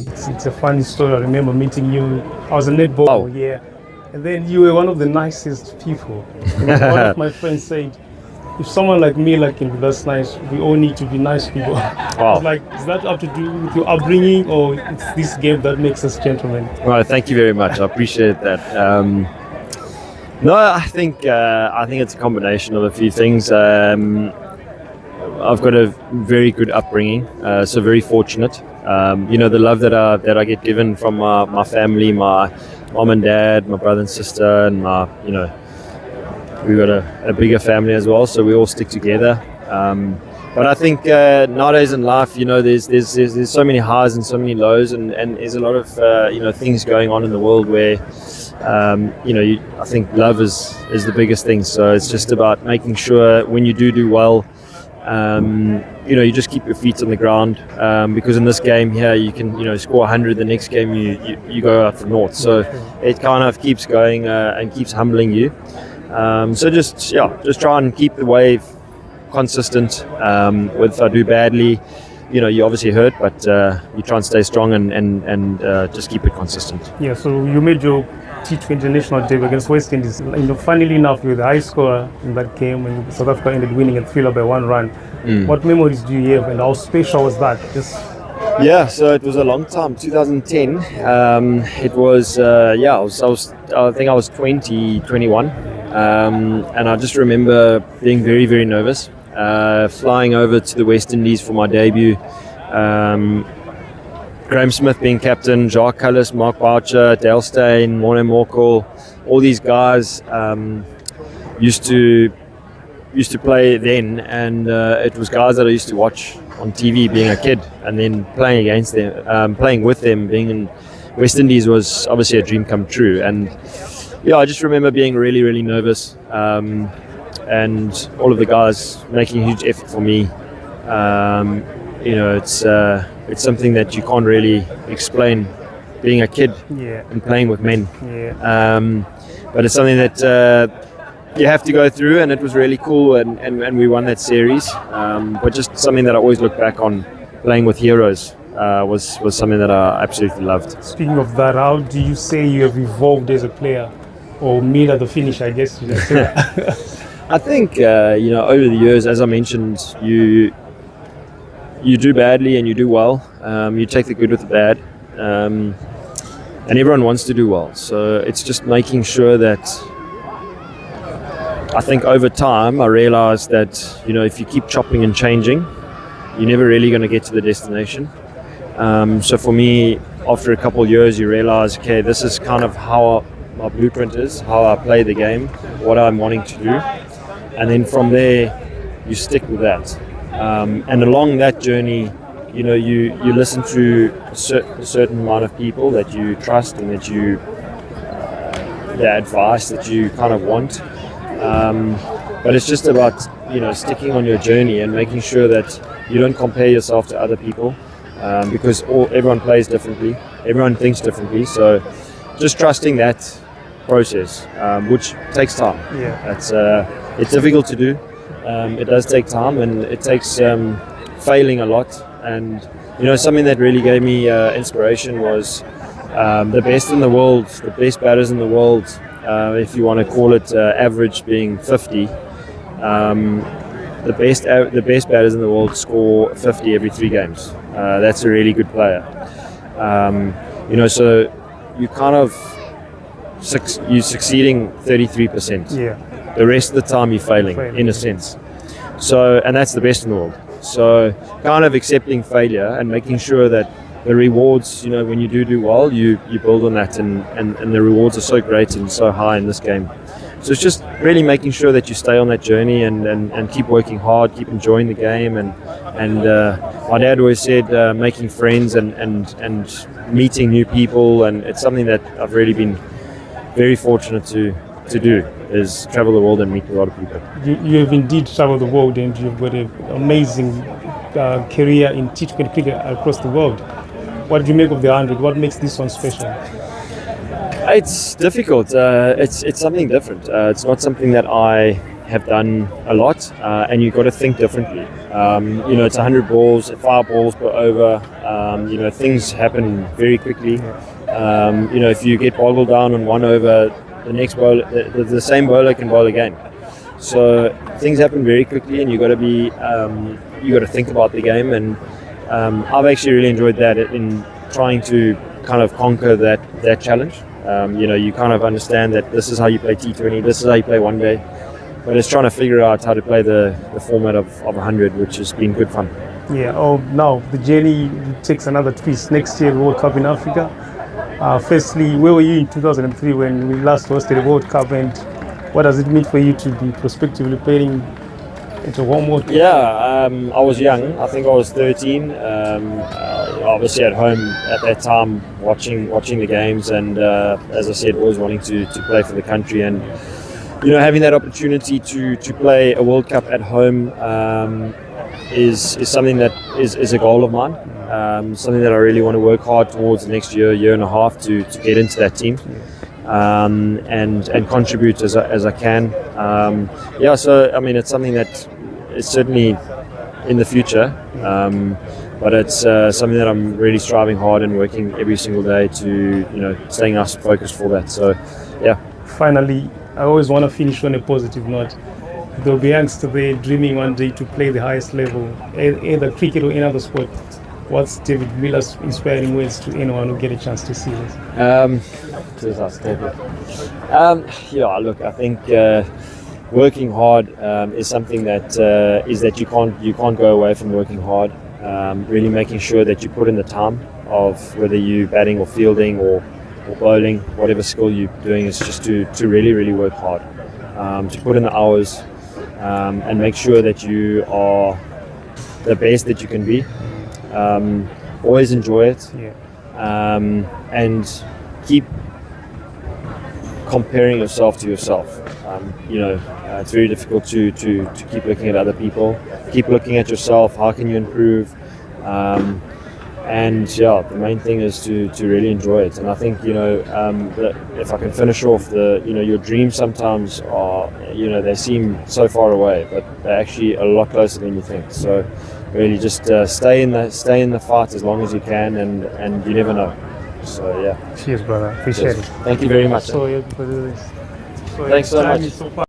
It's a funny story. I remember meeting you. I was a netball, yeah. And then you were one of the nicest people. One of my friends said, if someone like me can be that nice, we all need to be nice people. I was like, is that up to do with your upbringing, or it's this game that makes us gentlemen? Well, thank you very much. I appreciate that. No, I think it's a combination of a few things. I've got a very good upbringing, so very fortunate. The love that I get given from my family, my mom and dad, my brother and sister, and we've got a bigger family as well, so we all stick together. But I think nowadays in life, there's so many highs and so many lows, and there's a lot of things going on in the world where I think love is the biggest thing. So it's just about making sure when you do well, you just keep your feet on the ground, because in this game here you can score 100, the next game you go out for naught. So it kind of keeps going and keeps humbling you. So just try and keep the wave consistent. If I do badly, you obviously hurt, but you try and stay strong and just keep it consistent. Yeah, so you made your T20 international debut against West Indies. Funnily enough, you were the high scorer in that game, and South Africa ended winning at thriller by 1 run. What memories do you have, and how special was that? So it was a long time, 2010. It was, I think I was 21, and I just remember being very, very nervous. Flying over to the West Indies for my debut. Graham Smith being captain, Jacques Cullis, Mark Boucher, Dale Steyn, Morne Morkel, all these guys used to play then, and it was guys that I used to watch on TV being a kid, and then playing against them, playing with them, being in West Indies was obviously a dream come true. And I just remember being really, really nervous, and all of the guys making a huge effort for me. It's something that you can't really explain, being a kid and playing with men. But it's something that you have to go through, and it was really cool, and we won that series. But just something that I always look back on, playing with heroes, was something that I absolutely loved. Speaking of that, how do you say you have evolved as a player, or me at the finish, I guess you say? I think over the years, as I mentioned, you do badly and you do well. You take the good with the bad, and everyone wants to do well. So it's just making sure that. I think over time I realized that if you keep chopping and changing, you're never really going to get to the destination. So for me, after a couple of years, you realize, okay, this is kind of how my blueprint is, how I play the game, what I'm wanting to do, and then from there you stick with that. And along that journey, you listen to a certain amount of people that you trust and that the advice that you kind of want. But it's just about sticking on your journey and making sure that you don't compare yourself to other people, because everyone plays differently, everyone thinks differently. So just trusting that process, which takes time. It's difficult to do. It does take time, and it takes failing a lot. And something that really gave me inspiration was the best in the world, the best batters in the world, if you want to call it average being 50. The best batters in the world score 50 every 3 games. That's a really good player. So you kind of you're succeeding 33%. The rest of the time you're failing in a sense. So, and that's the best in the world. So kind of accepting failure and making sure that the rewards, when you do well, you build on that, and the rewards are so great and so high in this game. So it's just really making sure that you stay on that journey and keep working hard, keep enjoying the game. And my dad always said making friends and meeting new people, and it's something that I've really been very fortunate to do, is travel the world and meet a lot of people. You have indeed traveled the world, and you've got an amazing career in T20 cricket across the world. What did you make of the 100? What makes this one special? It's difficult. It's something different. It's not something that I have done a lot, and you've got to think differently. It's 100 balls, 5 balls per over. Things happen very quickly. If you get boggled down on 1 over, the next bowler, the same bowler can bowl again. So things happen very quickly, and you got to think about the game. And I've actually really enjoyed that in trying to kind of conquer that challenge. You kind of understand that this is how you play T20, this is how you play one day, but it's trying to figure out how to play the format of 100, which has been good fun. Yeah. Oh, now the journey takes another twist. Next year, World Cup in Africa. Firstly, where were you in 2003 when we last hosted the World Cup, and what does it mean for you to be prospectively playing into one World Cup? Yeah, I was young. I think I was 13. Obviously at home at that time, watching the games, and as I said, always wanting to play for the country, and having that opportunity to play a World Cup at home is something that is a goal of mine. Something that I really want to work hard towards the next year and a half to get into that team. And contribute as I can. So I mean, it's something that is certainly in the future, but it's something that I'm really striving hard and working every single day to staying us focused for that. So yeah. Finally, I always want to finish on a positive note. There'll be youngsters there dreaming one day to play the highest level, either cricket or any other sport. What's David Miller's inspiring words to anyone who get a chance to see this? Look, I think working hard is something that you can't go away from working hard. Really making sure that you put in the time of whether you're batting or fielding or bowling, whatever skill you're doing, is just to really, really work hard. To put in the hours and make sure that you are the best that you can be. Always enjoy it, and keep comparing yourself to yourself. It's very difficult to keep looking at other people. Keep looking at yourself. How can you improve? The main thing is to really enjoy it. And I think if I can finish off your dreams sometimes are they seem so far away, but they're actually a lot closer than you think. So really just stay in the fight as long as you can, and you never know. So yeah. Cheers, brother. Appreciate it. Thank you very much. So, Thanks so much. So far.